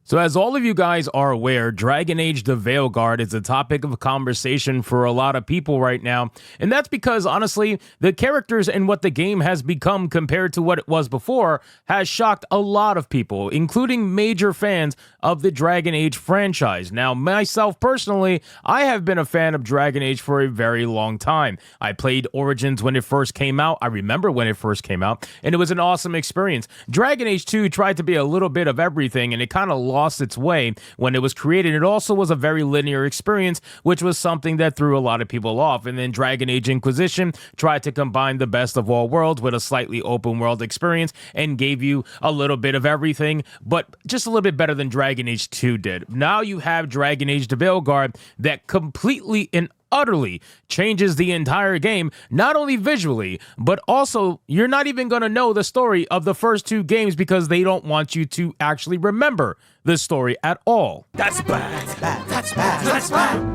So as all of you guys are aware, Dragon Age the Veilguard is a topic of conversation for a lot of people right now. And that's because, honestly, the characters and what the game has become compared to what it was before has shocked a lot of people, including major fans of the Dragon Age franchise. Now, myself personally, I have been a fan of Dragon Age for a very long time. I played Origins when it first came out. I remember when it first came out, and it was an awesome experience. Dragon Age 2 tried to be a little bit of everything, and it kind of lost its way when it was created. It also was a very linear experience, which was something that threw a lot of people off. And then Dragon Age Inquisition tried to combine the best of all worlds with a slightly open world experience and gave you a little bit of everything, but just a little bit better than Dragon Age 2 did. Now you have Dragon Age the Veilguard that completely and utterly changes the entire game, not only visually, but also you're not even going to know the story of the first two games because they don't want you to actually remember the story at all. That's bad. That's bad. That's bad. That's bad.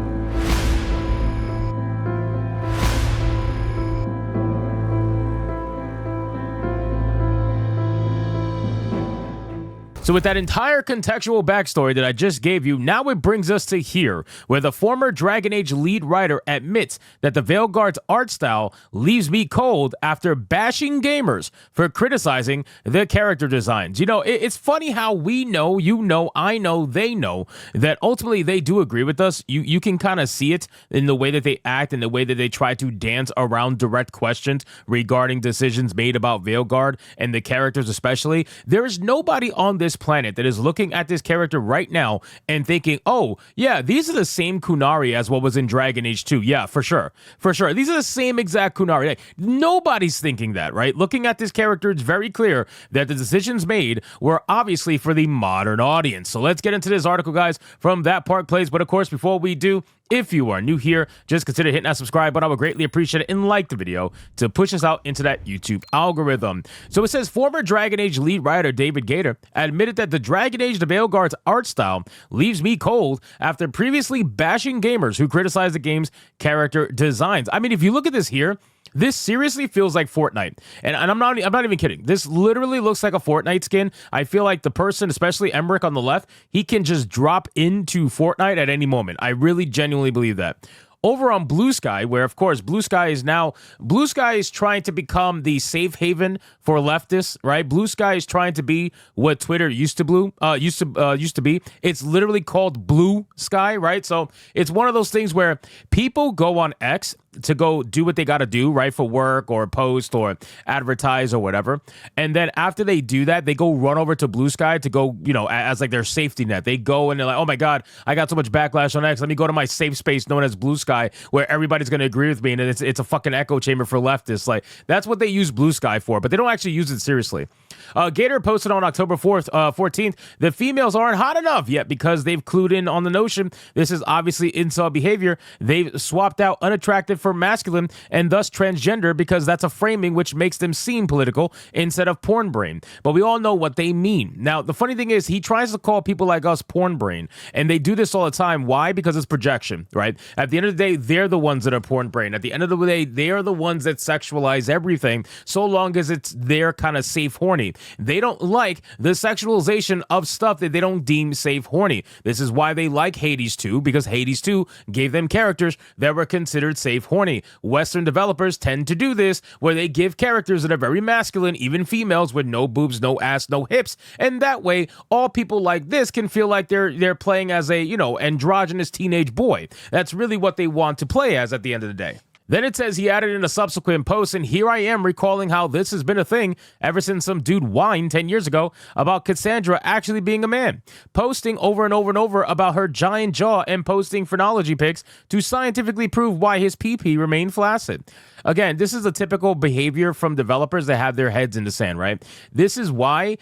So with that entire contextual backstory that I just gave you, now it brings us to here, where the former Dragon Age lead writer admits that the Veilguard's art style leaves me cold after bashing gamers for criticizing the character designs. You know, it's funny how we know, you know, I know, they know, that ultimately they do agree with us. You can kind of see it in the way that they act and the way that they try to dance around direct questions regarding decisions made about Veilguard and the characters especially. There is nobody on this planet that is looking at this character right now and thinking, oh, yeah, these are the same Kunari as what was in Dragon Age 2. Yeah, for sure. For sure. These are the same exact Kunari. Like, nobody's thinking that, right? Looking at this character, it's very clear that the decisions made were obviously for the modern audience. So let's get into this article, guys, from That Park Plays. But of course, before we do, if you are new here, just consider hitting that subscribe button. I would greatly appreciate it, and like the video to push us out into that YouTube algorithm. So it says former Dragon Age lead writer David Gator admitted that the Dragon Age the Veilguard's art style leaves me cold after previously bashing gamers who criticized the game's character designs. I mean, if you look at this here, this seriously feels like Fortnite. And I'm not even kidding. This literally looks like a Fortnite skin. I feel like the person, especially Emmerich on the left, he can just drop into Fortnite at any moment. I really genuinely believe that. Over on Blue Sky, where of course Blue Sky is trying to become the safe haven for leftists, right? Blue Sky is trying to be what Twitter used to be. It's literally called Blue Sky, right? So it's one of those things where people go on X to go do what they got to do, right? For work or post or advertise or whatever. And then after they do that, they go run over to Blue Sky to go, you know, as like their safety net. They go and they're like, oh my God, I got so much backlash on X. Let me go to my safe space known as Blue Sky where everybody's going to agree with me. And it's a fucking echo chamber for leftists. Like, that's what they use Blue Sky for, but they don't actually use it seriously. Gator posted on October 14th, the females aren't hot enough yet because they've clued in on the notion this is obviously incel behavior. They've swapped out unattractive for masculine and thus transgender because that's a framing which makes them seem political instead of porn brain. But we all know what they mean. Now, the funny thing is he tries to call people like us porn brain, and they do this all the time. Why? Because it's projection, right? At the end of the day, they're the ones that are porn brain. At the end of the day, they are the ones that sexualize everything so long as it's their kind of safe horny. They don't like the sexualization of stuff that they don't deem safe horny. This is why they like Hades 2, because Hades 2 gave them characters that were considered safe horny. Western developers tend to do this, where they give characters that are very masculine, even females with no boobs, no ass, no hips, and that way all people like this can feel like they're playing as a, you know, androgynous teenage boy. That's really what they want to play as at the end of the day. Then it says he added in a subsequent post, and here I am recalling how this has been a thing ever since some dude whined 10 years ago about Cassandra actually being a man, posting over and over and over about her giant jaw and posting phrenology pics to scientifically prove why his PP remained flaccid. Again, this is a typical behavior from developers that have their heads in the sand, right? This is why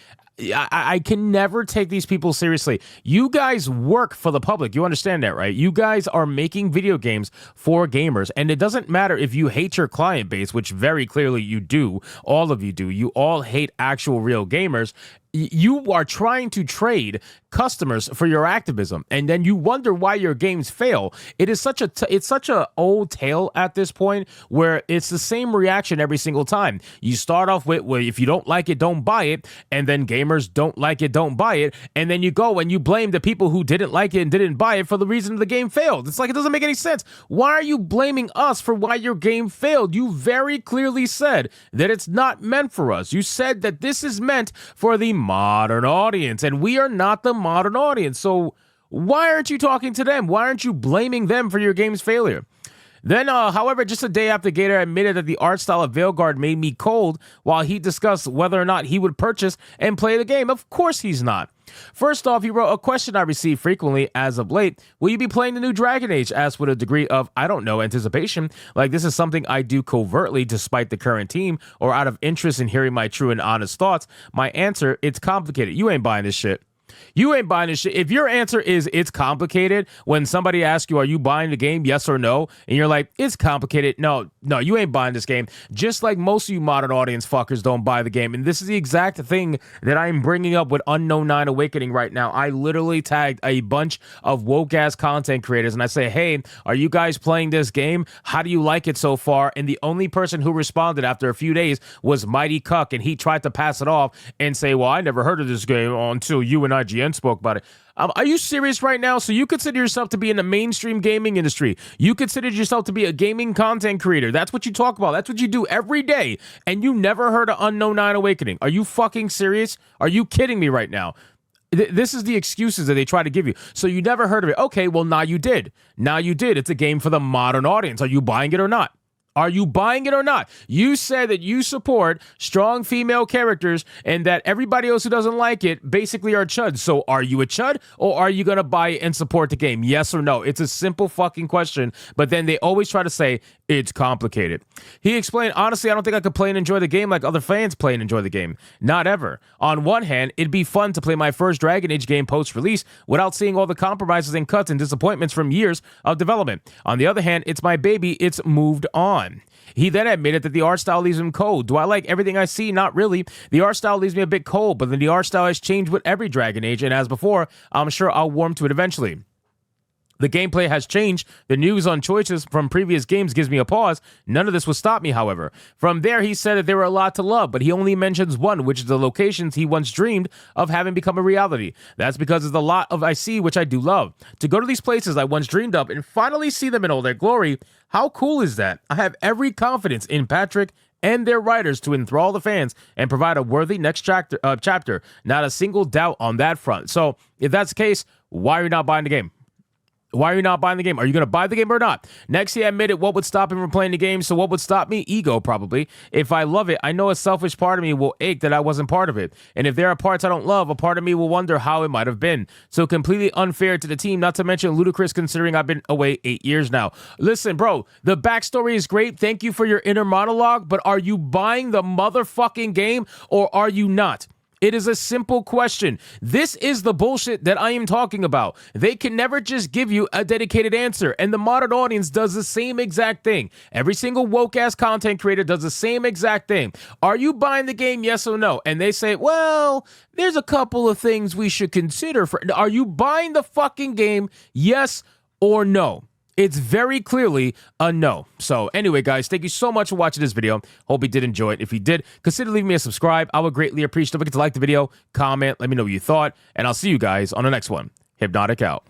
I can never take these people seriously. You guys work for the public. You understand that, right? You guys are making video games for gamers. And it doesn't matter if you hate your client base, which very clearly you do. All of you do. You all hate actual real gamers. You are trying to trade customers for your activism, and then you wonder why your games fail. It is such a old tale at this point, where it's the same reaction every single time. You start off with, well, if you don't like it, don't buy it, and then gamers don't like it, don't buy it, and then you go and you blame the people who didn't like it and didn't buy it for the reason the game failed. It's like, it doesn't make any sense. Why are you blaming us for why your game failed? You very clearly said that it's not meant for us. You said that this is meant for the modern audience, and we are not the modern audience. So why aren't you talking to them? Why aren't you blaming them for your game's failure? Then, however, just a day after Gator admitted that the art style of Veilguard made me cold while he discussed whether or not he would purchase and play the game. Of course he's not. First off, he wrote, a question I receive frequently as of late: will you be playing the new Dragon Age? Asked with a degree of, I don't know, anticipation. Like this is something I do covertly despite the current team, or out of interest in hearing my true and honest thoughts. My answer: it's complicated. You ain't buying this shit. You ain't buying this shit. If your answer is it's complicated, when somebody asks you, are you buying the game, yes or no? And you're like, it's complicated. No, you ain't buying this game. Just like most of you modern audience fuckers don't buy the game. And this is the exact thing that I'm bringing up with Unknown 9 Awakening right now. I literally tagged a bunch of woke-ass content creators and I say, hey, are you guys playing this game? How do you like it so far? And the only person who responded after a few days was Mighty Cuck, and he tried to pass it off and say, well, I never heard of this game until you and IGN spoke about it. Are you serious right now? So you consider yourself to be in the mainstream gaming industry. You consider yourself to be a gaming content creator. That's what you talk about. That's what you do every day. And you never heard of Unknown 9 Awakening. Are you fucking serious? Are you kidding me right now? This is the excuses that they try to give you. So you never heard of it. Okay, well, now you did. Now you did. It's a game for the modern audience. Are you buying it or not? Are you buying it or not? You said that you support strong female characters and that everybody else who doesn't like it basically are chuds. So are you a chud, or are you going to buy it and support the game? Yes or no? It's a simple fucking question, but then they always try to say it's complicated. He explained, honestly, I don't think I could play and enjoy the game like other fans play and enjoy the game. Not ever. On one hand, it'd be fun to play my first Dragon Age game post-release without seeing all the compromises and cuts and disappointments from years of development. On the other hand, it's my baby. It's moved on. He then admitted that the art style leaves him cold. Do I like everything I see? Not really. The art style leaves me a bit cold, but then the art style has changed with every Dragon Age, and as before, I'm sure I'll warm to it eventually. The gameplay has changed. The news on choices from previous games gives me a pause. None of this will stop me, however. From there, he said that there were a lot to love, but he only mentions one, which is the locations he once dreamed of having become a reality. That's because there's a lot of I see, which I do love. To go to these places I once dreamed of and finally see them in all their glory, how cool is that? I have every confidence in Patrick and their writers to enthrall the fans and provide a worthy next chapter. Not a single doubt on that front. So, if that's the case, why are you not buying the game? Why are you not buying the game? Are you going to buy the game or not? Next, he admitted what would stop him from playing the game. So what would stop me? Ego, probably. If I love it, I know a selfish part of me will ache that I wasn't part of it. And if there are parts I don't love, a part of me will wonder how it might have been. So completely unfair to the team, not to mention ludicrous considering I've been away 8 years now. Listen, bro, the backstory is great. Thank you for your inner monologue. But are you buying the motherfucking game or are you not? It is a simple question. This is the bullshit that I am talking about. They can never just give you a dedicated answer, and the modern audience does the same exact thing. Every single woke-ass content creator does the same exact thing. Are you buying the game, yes or no? And they say, well, there's a couple of things we should consider. Are you buying the fucking game, yes or no? It's very clearly a no. So anyway, guys, thank you so much for watching this video. Hope you did enjoy it. If you did, consider leaving me a subscribe. I would greatly appreciate it. Don't forget to like the video, comment, let me know what you thought, and I'll see you guys on the next one. Hypnotic out.